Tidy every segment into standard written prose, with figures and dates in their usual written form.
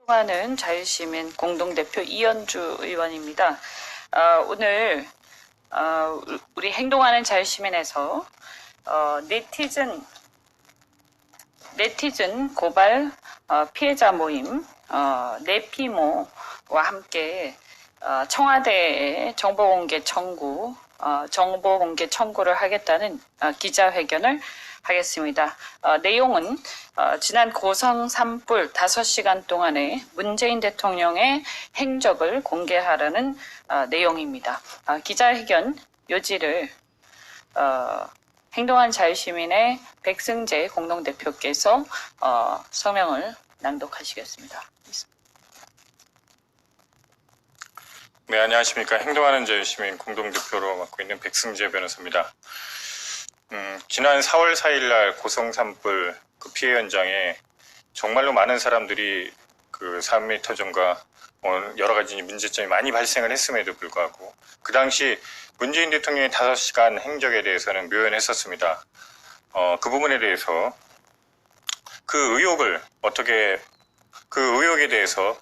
행동하는 자유시민 공동대표 이현주 의원입니다. 오늘 우리 행동하는 자유시민에서 네티즌 고발 피해자 모임 네피모와 함께 청와대에 정보공개 청구를 하겠다는 기자회견을 하겠습니다. 내용은 지난 고성 산불 5시간 동안의 문재인 대통령의 행적을 공개하라는 내용입니다. 기자회견 요지를 행동한 자유시민의 백승재 공동대표께서 서명을 낭독하시겠습니다. 네, 안녕하십니까. 행동하는 자유시민 공동대표로 맡고 있는 백승재 변호사입니다. 지난 4월 4일 날 고성 산불 그 피해 현장에 정말로 많은 사람들이 그 3m점과 여러 가지 문제점이 많이 발생을 했음에도 불구하고 그 당시 문재인 대통령의 5시간 행적에 대해서는 묘연했었습니다. 그 부분에 대해서 그 의혹에 대해서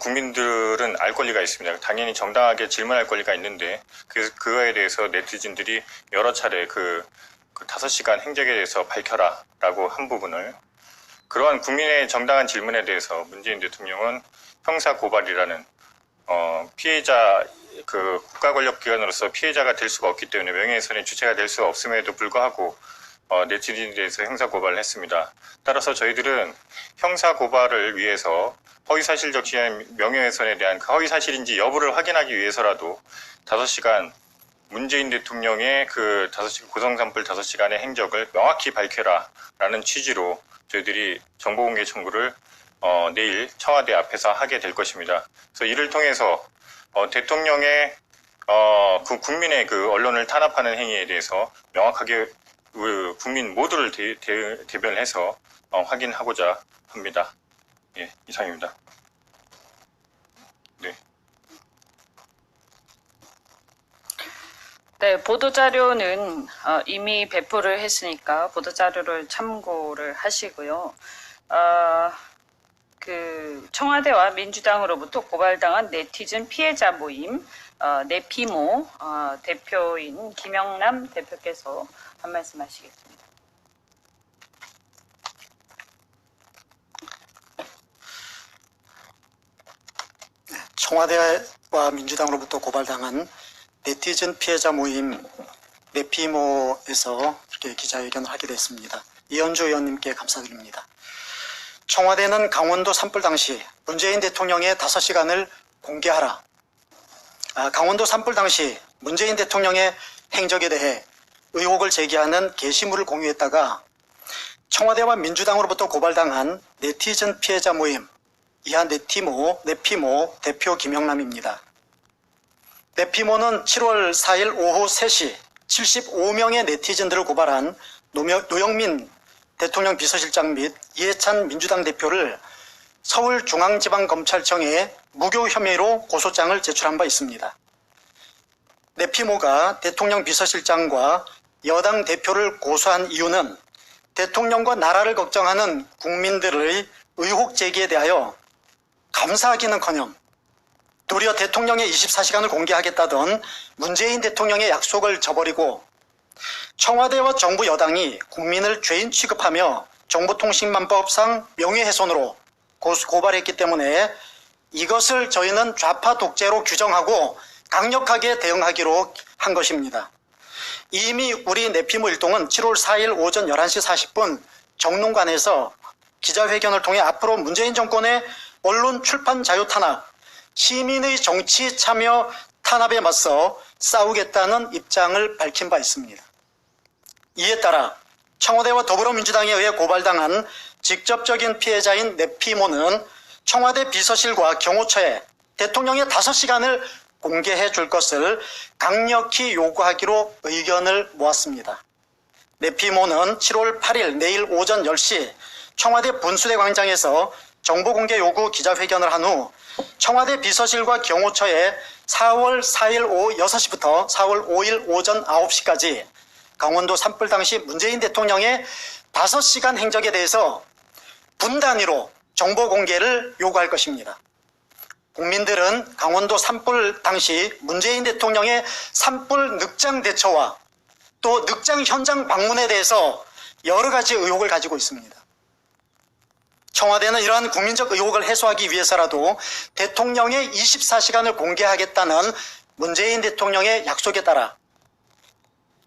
국민들은 알 권리가 있습니다. 당연히 정당하게 질문할 권리가 있는데 그거에 대해서 네티즌들이 여러 차례 그 5시간 행적에 대해서 밝혀라 라고 한 부분을 그러한 국민의 정당한 질문에 대해서 문재인 대통령은 형사 고발이라는 피해자 국가 권력 기관으로서 피해자가 될 수가 없기 때문에 명예훼손의 주체가 될 수가 없음에도 불구하고 네티즌에 대해서 형사 고발을 했습니다. 따라서 저희들은 형사 고발을 위해서 허위사실적 지연 명예훼손에 대한 그 허위사실인지 여부를 확인하기 위해서라도 5시간 문재인 대통령의 그 고성 산불 5시간의 행적을 명확히 밝혀라 라는 취지로 저희들이 정보공개 청구를 내일 청와대 앞에서 하게 될 것입니다. 그래서 이를 통해서 대통령의 그 국민의 그 언론을 탄압하는 행위에 대해서 명확하게 국민 모두를 대변해서 확인하고자 합니다. 예, 이상입니다. 네. 네, 보도자료는 이미 배포를 했으니까 보도자료를 참고를 하시고요. 청와대와 민주당으로부터 고발당한 네티즌 피해자 모임 네피모 대표인 김영남 대표께서 한 말씀 하시겠습니다. 청와대와 민주당으로부터 고발당한 네티즌 피해자 모임 네피모에서 이렇게 기자회견을 하게 됐습니다. 이현주 의원님께 감사드립니다. 청와대는 강원도 산불 당시 문재인 대통령의 5시간을 공개하라. 강원도 산불 당시 문재인 대통령의 행적에 대해 의혹을 제기하는 게시물을 공유했다가 청와대와 민주당으로부터 고발당한 네티즌 피해자 모임 이하 네피모 대표 김영남입니다. 네피모는 7월 4일 오후 3시 75명의 네티즌들을 고발한 노영민 대통령 비서실장 및 이해찬 민주당 대표를 서울중앙지방검찰청에 무교 혐의로 고소장을 제출한 바 있습니다. 네피모가 대통령 비서실장과 여당 대표를 고소한 이유는 대통령과 나라를 걱정하는 국민들의 의혹 제기에 대하여 감사하기는커녕 도리어 대통령의 24시간을 공개하겠다던 문재인 대통령의 약속을 저버리고 청와대와 정부 여당이 국민을 죄인 취급하며 정보통신망법상 명예훼손으로 고발했기 때문에 이것을 저희는 좌파 독재로 규정하고 강력하게 대응하기로 한 것입니다. 이미 우리 네피모 일동은 7월 4일 오전 11시 40분 정론관에서 기자회견을 통해 앞으로 문재인 정권의 언론 출판 자유 탄압, 시민의 정치 참여 탄압에 맞서 싸우겠다는 입장을 밝힌 바 있습니다. 이에 따라 청와대와 더불어민주당에 의해 고발당한 직접적인 피해자인 네피모는 청와대 비서실과 경호처에 대통령의 5시간을 공개해 줄 것을 강력히 요구하기로 의견을 모았습니다. 네피모는 7월 8일 내일 오전 10시 청와대 분수대 광장에서 정보공개 요구 기자회견을 한 후 청와대 비서실과 경호처에 4월 4일 오후 6시부터 4월 5일 오전 9시까지 강원도 산불 당시 문재인 대통령의 5시간 행적에 대해서 분 단위로 정보 공개를 요구할 것입니다. 국민들은 강원도 산불 당시 문재인 대통령의 산불 늑장 대처와 또 늑장 현장 방문에 대해서 여러 가지 의혹을 가지고 있습니다. 청와대는 이러한 국민적 의혹을 해소하기 위해서라도 대통령의 24시간을 공개하겠다는 문재인 대통령의 약속에 따라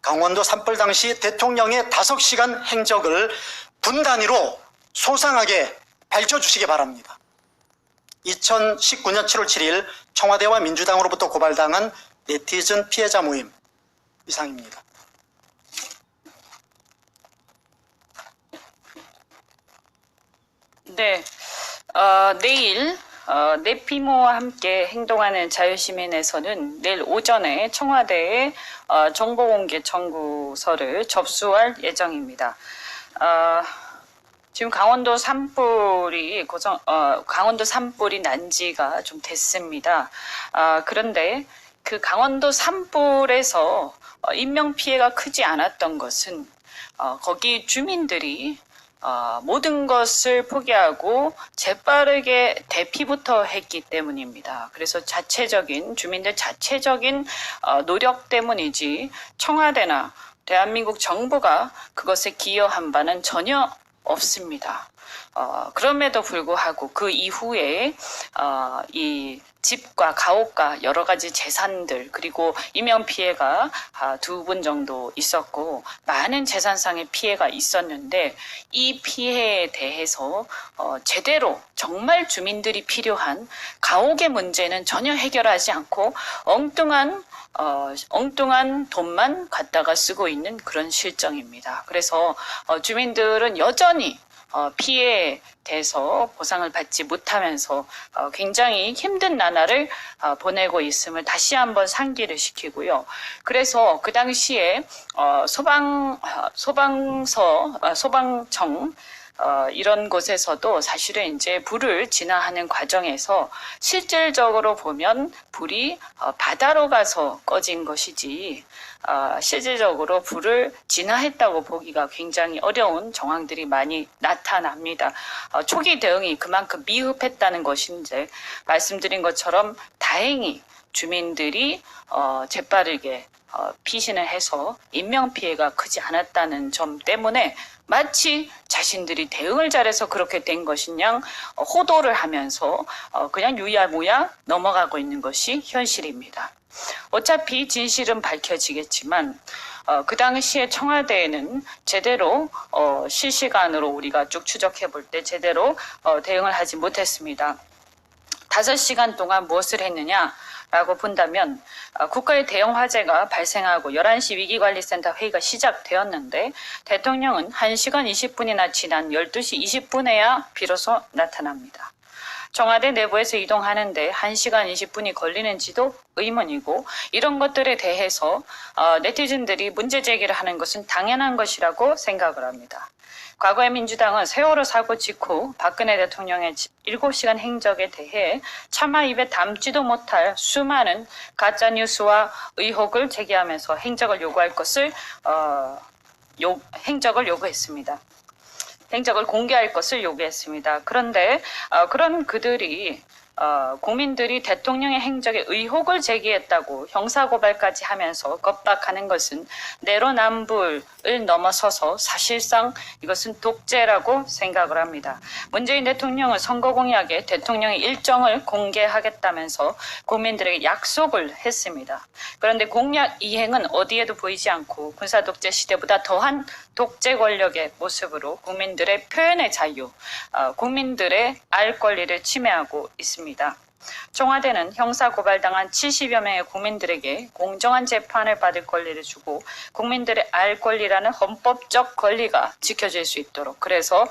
강원도 산불 당시 대통령의 5시간 행적을 분 단위로 소상하게 밝혀주시기 바랍니다. 2019년 7월 7일 청와대와 민주당으로부터 고발당한 네티즌 피해자 모임 이상입니다. 네, 내일 내피모와 함께 행동하는 자유시민에서는 내일 오전에 청와대에 정보공개 청구서를 접수할 예정입니다. 지금 강원도 산불이 난 지가 좀 됐습니다. 그런데 그 강원도 산불에서 인명 피해가 크지 않았던 것은 거기 주민들이 모든 것을 포기하고 재빠르게 대피부터 했기 때문입니다. 그래서 주민들 자체적인 노력 때문이지 청와대나 대한민국 정부가 그것에 기여한 바는 전혀 없습니다. 그럼에도 불구하고 그 이후에 이 집과 가옥과 여러 가지 재산들 그리고 인명 피해가 2분 정도 있었고 많은 재산상의 피해가 있었는데 이 피해에 대해서 제대로 정말 주민들이 필요한 가옥의 문제는 전혀 해결하지 않고 엉뚱한 돈만 갖다가 쓰고 있는 그런 실정입니다. 그래서 주민들은 여전히 피해에 대해서 보상을 받지 못하면서 굉장히 힘든 나날을 보내고 있음을 다시 한번 상기를 시키고요. 그래서 그 당시에 소방청 이런 곳에서도 사실은 이제 불을 진화하는 과정에서 실질적으로 보면 불이 바다로 가서 꺼진 것이지 실질적으로 불을 진화했다고 보기가 굉장히 어려운 정황들이 많이 나타납니다. 초기 대응이 그만큼 미흡했다는 것인지 말씀드린 것처럼 다행히 주민들이 재빠르게 피신을 해서 인명피해가 크지 않았다는 점 때문에 마치 자신들이 대응을 잘해서 그렇게 된 것인 양 호도를 하면서 그냥 유야무야 넘어가고 있는 것이 현실입니다. 어차피 진실은 밝혀지겠지만 그 당시에 청와대에는 제대로 실시간으로 우리가 쭉 추적해 볼 때 제대로 대응을 하지 못했습니다. 5시간 동안 무엇을 했느냐? 라고 본다면 국가의 대형 화재가 발생하고 11시 위기관리센터 회의가 시작되었는데 대통령은 1시간 20분이나 지난 12시 20분에야 비로소 나타납니다. 청와대 내부에서 이동하는데 1시간 20분이 걸리는지도 의문이고 이런 것들에 대해서 네티즌들이 문제 제기를 하는 것은 당연한 것이라고 생각을 합니다. 과거의 민주당은 세월호 사고 직후 박근혜 대통령의 7시간 행적에 대해 차마 입에 담지도 못할 수많은 가짜뉴스와 의혹을 제기하면서 행적을 요구했습니다. 행적을 공개할 것을 요구했습니다. 그런데 그런 그들이 국민들이 대통령의 행적에 의혹을 제기했다고 형사고발까지 하면서 겁박하는 것은 내로남불을 넘어서서 사실상 이것은 독재라고 생각을 합니다. 문재인 대통령은 선거 공약에 대통령의 일정을 공개하겠다면서 국민들에게 약속을 했습니다. 그런데 공약 이행은 어디에도 보이지 않고 군사독재 시대보다 더한 독재 권력의 모습으로 국민들의 표현의 자유, 국민들의 알 권리를 침해하고 있습니다. 청와대는 형사고발당한 70여 명의 국민들에게 공정한 재판을 받을 권리를 주고 국민들의 알 권리라는 헌법적 권리가 지켜질 수 있도록 그래서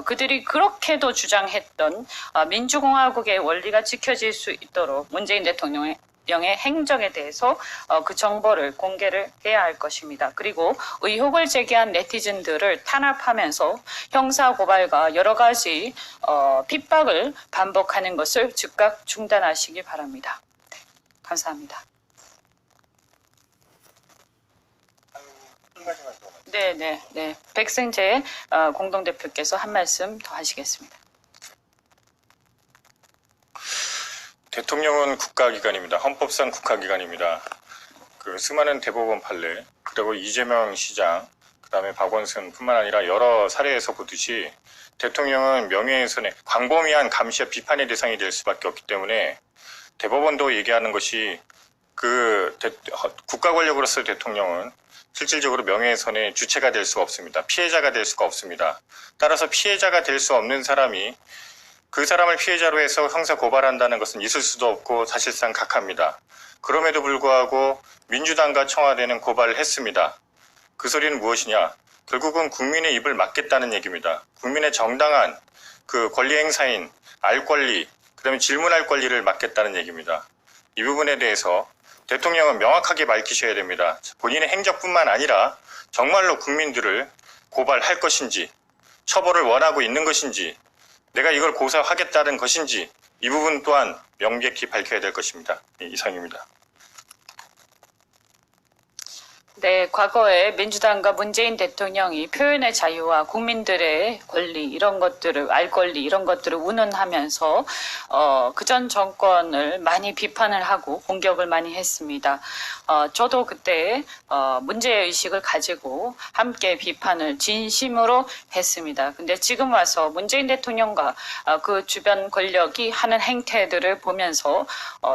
그들이 그렇게도 주장했던 민주공화국의 원리가 지켜질 수 있도록 문재인 대통령의 행적에 대해서 그 정보를 공개를 해야 할 것입니다. 그리고 의혹을 제기한 네티즌들을 탄압하면서 형사고발과 여러 가지 핍박을 반복하는 것을 즉각 중단하시기 바랍니다. 감사합니다. 네. 백승재 공동대표께서 한 말씀 더 하시겠습니다. 대통령은 국가기관입니다. 헌법상 국가기관입니다. 그 수많은 대법원 판례, 그리고 이재명 시장, 그다음에 박원순뿐만 아니라 여러 사례에서 보듯이 대통령은 명예훼손에 광범위한 감시와 비판의 대상이 될 수밖에 없기 때문에 대법원도 얘기하는 것이 국가 권력으로서 대통령은 실질적으로 명예훼손의 주체가 될 수가 없습니다. 피해자가 될 수가 없습니다. 따라서 피해자가 될 수 없는 사람이 그 사람을 피해자로 해서 형사 고발한다는 것은 있을 수도 없고 사실상 각하입니다. 그럼에도 불구하고 민주당과 청와대는 고발을 했습니다. 그 소리는 무엇이냐? 결국은 국민의 입을 막겠다는 얘기입니다. 국민의 정당한 그 권리 행사인 알 권리, 그다음에 질문할 권리를 막겠다는 얘기입니다. 이 부분에 대해서 대통령은 명확하게 밝히셔야 됩니다. 본인의 행적뿐만 아니라 정말로 국민들을 고발할 것인지, 처벌을 원하고 있는 것인지, 내가 이걸 고사하겠다는 것인지 이 부분 또한 명백히 밝혀야 될 것입니다. 이상입니다. 네, 과거에 민주당과 문재인 대통령이 표현의 자유와 국민들의 권리 이런 것들을 알 권리 이런 것들을 운운하면서 그전 정권을 많이 비판을 하고 공격을 많이 했습니다. 저도 그때 문제의식을 가지고 함께 비판을 진심으로 했습니다. 근데 지금 와서 문재인 대통령과 그 주변 권력이 하는 행태들을 보면서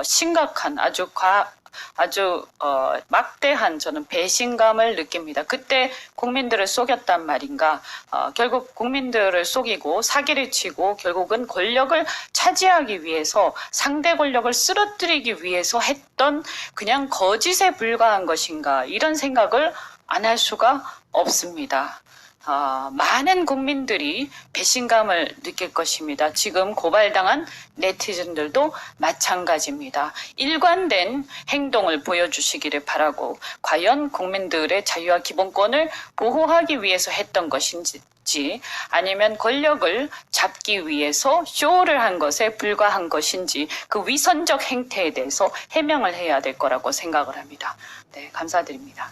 심각한 아주 막대한 저는 배신감을 느낍니다. 그때 국민들을 속였단 말인가. 결국 국민들을 속이고 사기를 치고 결국은 권력을 차지하기 위해서 상대 권력을 쓰러뜨리기 위해서 했던 그냥 거짓에 불과한 것인가. 이런 생각을 안 할 수가 없습니다. 많은 국민들이 배신감을 느낄 것입니다. 지금 고발당한 네티즌들도 마찬가지입니다. 일관된 행동을 보여주시기를 바라고 과연 국민들의 자유와 기본권을 보호하기 위해서 했던 것인지 아니면 권력을 잡기 위해서 쇼를 한 것에 불과한 것인지 그 위선적 행태에 대해서 해명을 해야 될 거라고 생각을 합니다. 네, 감사드립니다.